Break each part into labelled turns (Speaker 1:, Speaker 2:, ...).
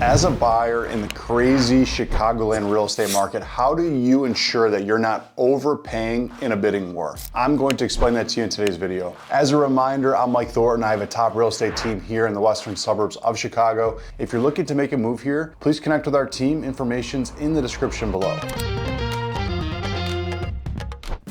Speaker 1: As a buyer in the crazy Chicagoland real estate market, how do you ensure that you're not overpaying in a bidding war? I'm going to explain that to you in today's video. As a reminder, I'm Mike Thornton. I have a top real estate team here in the western suburbs of Chicago. If you're looking to make a move here, please connect with our team. Information's in the description below.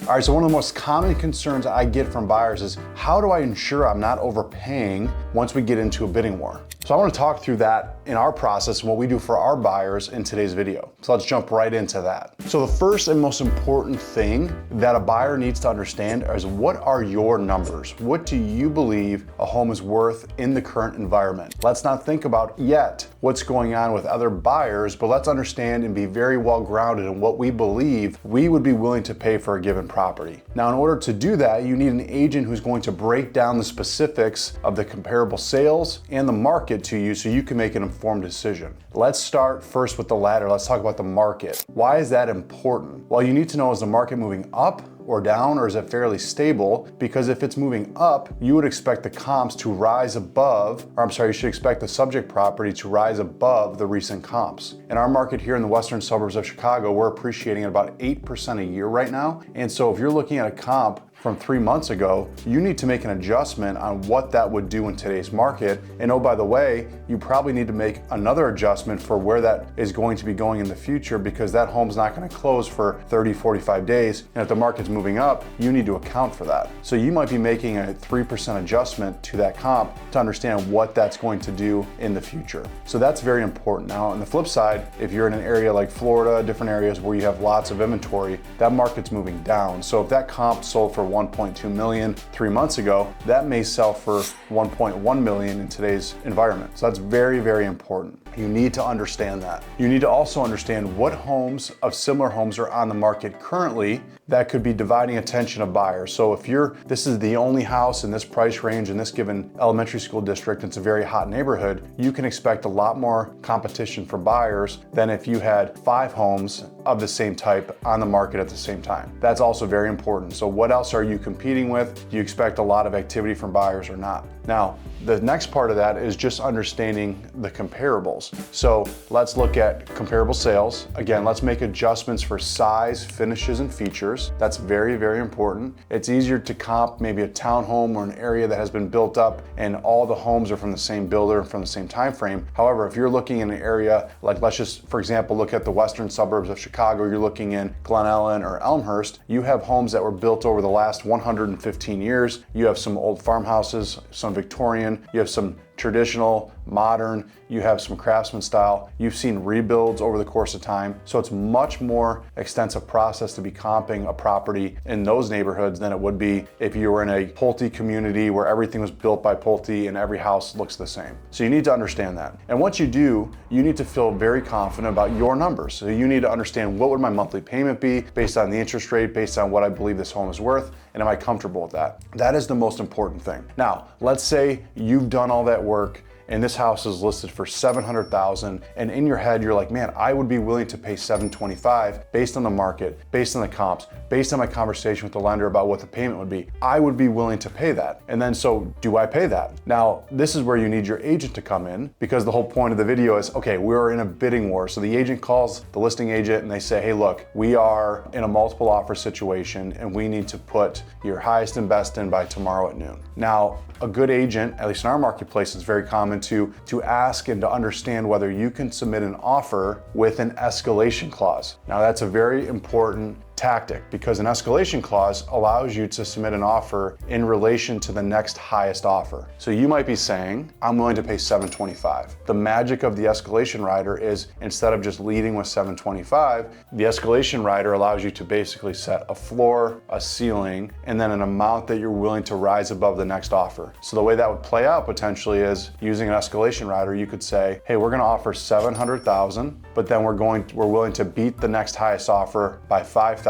Speaker 1: All right, so one of the most common concerns I get from buyers is, how do I ensure I'm not overpaying once we get into a bidding war? So I want to talk through that in our process and what we do for our buyers in today's video. So let's jump right into that. So the first and most important thing that a buyer needs to understand is, what are your numbers? What do you believe a home is worth in the current environment? Let's not think about yet what's going on with other buyers, but let's understand and be very well grounded in what we believe we would be willing to pay for a given property. Now, in order to do that, you need an agent who's going to break down the specifics of the comparable sales and the market to you so you can make an informed decision. Let's start first with the latter. Let's talk about the market. Why is that important? Well, you need to know, is the market moving up or down, or is it fairly stable? Because if it's moving up, you would expect the comps to rise above, or I'm sorry, you should expect the subject property to rise above the recent comps. In our market here in the western suburbs of Chicago, we're appreciating at about 8% a year right now. And so if you're looking at a comp from 3 months ago, you need to make an adjustment on what that would do in today's market. And oh, by the way, you probably need to make another adjustment for where that is going to be going in the future, because that home's not going to close for 30, 45 days. And if the market's moving up, you need to account for that. So you might be making a 3% adjustment to that comp to understand what that's going to do in the future. So that's very important. Now, on the flip side, if you're in an area like Florida, different areas where you have lots of inventory, that market's moving down. So if that comp sold for 1.2 million 3 months ago, that may sell for 1.1 million in today's environment. So that's very, very important. You need to understand that. You need to also understand what homes of similar homes are on the market currently that could be dividing attention of buyers. So if this is the only house in this price range in this given elementary school district, it's a very hot neighborhood, you can expect a lot more competition for buyers than if you had 5 homes of the same type on the market at the same time. That's also very important. So what else are you competing with? Do you expect a lot of activity from buyers or not? Now, the next part of that is just understanding the comparables. So let's look at comparable sales. Again, let's make adjustments for size, finishes, and features. That's very, very important. It's easier to comp maybe a townhome or an area that has been built up and all the homes are from the same builder and from the same time frame. However, if you're looking in an area like, let's just, for example, look at the western suburbs of Chicago, you're looking in Glen Ellyn or Elmhurst, you have homes that were built over the last 115 years. You have some old farmhouses, some Victorian, you have some traditional, modern, you have some craftsman style, you've seen rebuilds over the course of time. So it's much more extensive process to be comping a property in those neighborhoods than it would be if you were in a Pulte community where everything was built by Pulte and every house looks the same. So you need to understand that. And once you do, you need to feel very confident about your numbers. So you need to understand, what would my monthly payment be based on the interest rate, based on what I believe this home is worth, and am I comfortable with that? That is the most important thing. Now, let's say you've done all that work and this house is listed for $700,000, and in your head you're like, man, I would be willing to pay $725 based on the market, based on the comps, based on my conversation with the lender about what the payment would be. I would be willing to pay that. And then, so do I pay that? Now, this is where you need your agent to come in, because the whole point of the video is, okay, we're in a bidding war. So the agent calls the listing agent and they say, hey, look, we are in a multiple offer situation and we need to put your highest and best in by tomorrow at noon. Now, a good agent, at least in our marketplace, is very common to ask and to understand whether you can submit an offer with an escalation clause. Now, that's a very important tactic, because an escalation clause allows you to submit an offer in relation to the next highest offer. So you might be saying, I'm willing to pay $725. The magic of the escalation rider is, instead of just leading with $725, the escalation rider allows you to basically set a floor, a ceiling, and then an amount that you're willing to rise above the next offer. So the way that would play out potentially is, using an escalation rider, you could say, hey, we're gonna offer $700,000, but then we're willing to beat the next highest offer by $5,000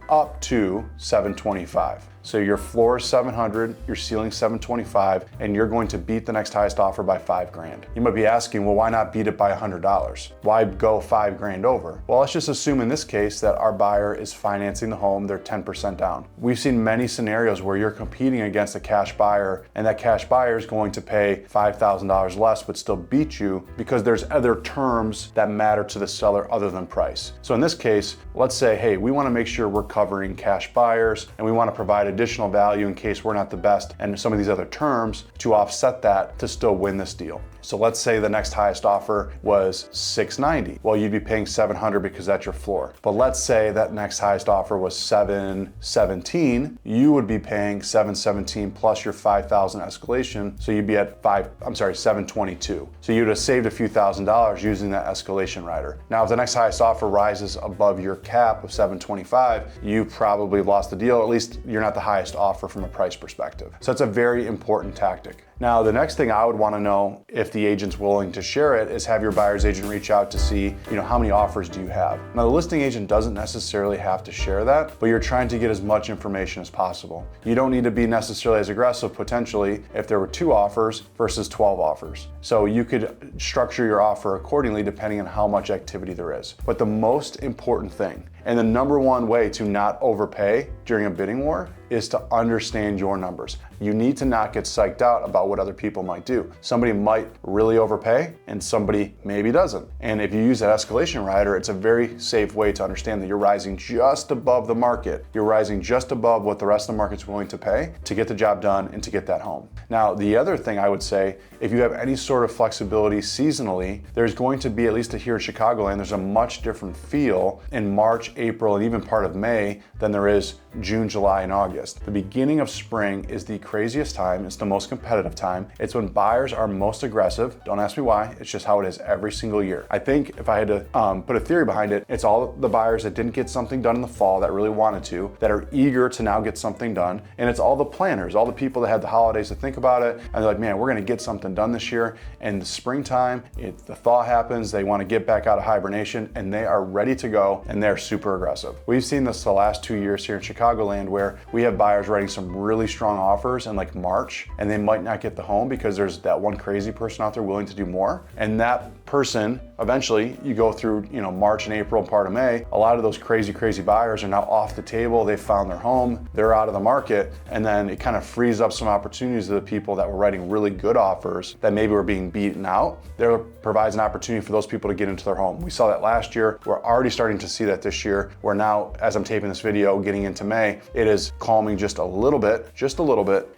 Speaker 1: up to $725. So your floor is 700, your ceiling 725, and you're going to beat the next highest offer by 5 grand. You might be asking, well, why not beat it by $100? Why go 5 grand over? Well, let's just assume in this case that our buyer is financing the home, they're 10% down. We've seen many scenarios where you're competing against a cash buyer, and that cash buyer is going to pay $5,000 less but still beat you because there's other terms that matter to the seller other than price. So in this case, let's say, hey, we want to make sure we're covering cash buyers and we want to provide additional value in case we're not the best and some of these other terms to offset that to still win this deal. So let's say the next highest offer was $690. Well, you'd be paying $700 because that's your floor. But let's say that next highest offer was $717. You would be paying $717 plus your $5,000 escalation. So you'd be at $722. So you'd have saved a few $1,000s using that escalation rider. Now, if the next highest offer rises above your cap of $725, you probably lost the deal, or at least you're not the highest offer from a price perspective. So it's a very important tactic. Now, the next thing I would want to know, if the agent's willing to share it, is have your buyer's agent reach out to see, how many offers do you have. Now, the listing agent doesn't necessarily have to share that, but you're trying to get as much information as possible. You don't need to be necessarily as aggressive potentially if there were 2 offers versus 12 offers. So you could structure your offer accordingly depending on how much activity there is. But the most important thing, and the number one way to not overpay during a bidding war, is to understand your numbers. You need to not get psyched out about what other people might do. Somebody might really overpay and somebody maybe doesn't. And if you use that escalation rider, it's a very safe way to understand that you're rising just above the market. You're rising just above what the rest of the market's willing to pay to get the job done and to get that home. Now, the other thing I would say, if you have any sort of flexibility seasonally, there's going to be, at least here in Chicagoland, there's a much different feel in March, April, and even part of May than there is June, July, and August. The beginning of spring is the craziest time. It's the most competitive time. It's when buyers are most aggressive. Don't ask me why. It's just how it is every single year. I think if I had to put a theory behind it, it's all the buyers that didn't get something done in the fall that really wanted to, that are eager to now get something done. And it's all the planners, all the people that had the holidays to think about it. And they're like, man, we're going to get something done this year. And the springtime, the thaw happens. They want to get back out of hibernation and they are ready to go and they're super aggressive. We've seen this the last 2 years here in Chicagoland where we have buyers writing some really strong offers in like March and they might not get the home because there's that one crazy person out there willing to do more. And that person, eventually you go through, March and April and part of May, a lot of those crazy buyers are now off the table. They found their home, they're out of the market. And then it kind of frees up some opportunities to the people that were writing really good offers that maybe were being beaten out. There provides an opportunity for those people to get into their home. We saw that last year. We're already starting to see that this year. We're now, as I'm taping this video, getting into May, it is calming just a little bit,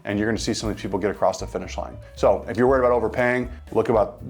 Speaker 1: and you're gonna see some of these people get across the finish line. So if you're worried about overpaying,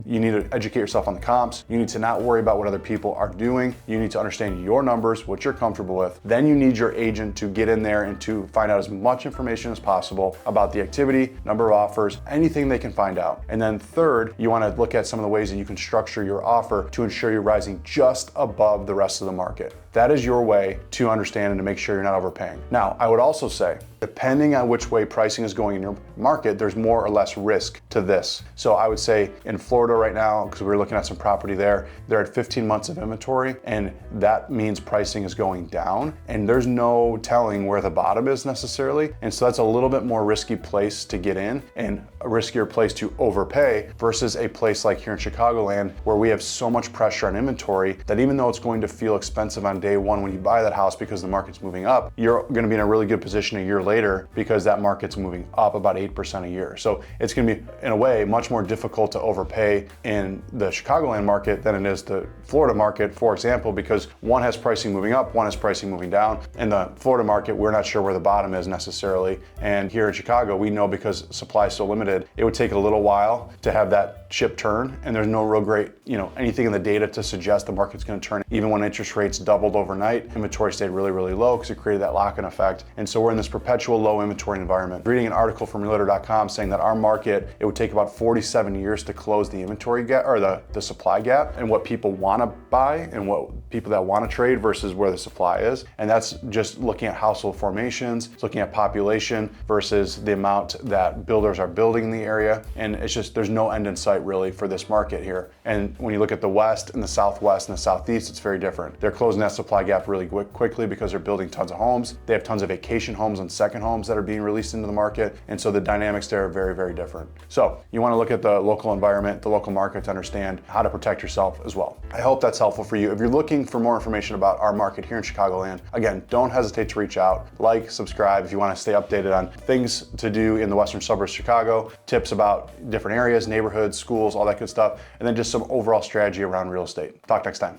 Speaker 1: you need to educate yourself on the comps. You need to not worry about what other people are doing. You need to understand your numbers, what you're comfortable with. Then you need your agent to get in there and to find out as much information as possible about the activity, number of offers, anything they can find out. And then third, you wanna look at some of the ways that you can structure your offer to ensure you're rising just above the rest of the market. That is your way to understand and to make sure you're not overpaying. Now, I would also say, depending on which way pricing is going in your market, there's more or less risk to this. So I would say in Florida right now, because we're looking at some property there, they're at 15 months of inventory, and that means pricing is going down, and there's no telling where the bottom is necessarily. And so that's a little bit more risky place to get in and a riskier place to overpay versus a place like here in Chicagoland, where we have so much pressure on inventory that even though it's going to feel expensive on day one when you buy that house because the market's moving up, you're going to be in a really good position a year later because that market's moving up about 8% a year. So it's going to be, in a way, much more difficult to overpay in the Chicagoland market than it is the Florida market, for example, because one has pricing moving up, one has pricing moving down. In the Florida market, we're not sure where the bottom is necessarily. And here in Chicago, we know because supply is so limited, it would take a little while to have that ship turn. And there's no real great, anything in the data to suggest the market's going to turn. Even when interest rates doubled overnight, inventory stayed really low because it created that lock-in effect. And so we're in this perpetual low inventory environment. Reading an article from Realtor.com saying that our market, it would take about 47 years to close the inventory gap or the supply gap and what people want to buy and what people that want to trade versus where the supply is. And that's just looking at household formations, looking at population versus the amount that builders are building in the area. And it's just, there's no end in sight really for this market here. And when you look at the West and the Southwest and the Southeast, it's very different. They're closing that supply gap really quickly because they're building tons of homes. They have tons of vacation homes on second homes that are being released into the market. And so the dynamics there are very, very different. So you want to look at the local environment, the local market to understand how to protect yourself as well. I hope that's helpful for you. If you're looking for more information about our market here in Chicagoland, again, don't hesitate to reach out, like, subscribe if you want to stay updated on things to do in the western suburbs of Chicago, tips about different areas, neighborhoods, schools, all that good stuff, and then just some overall strategy around real estate. Talk next time.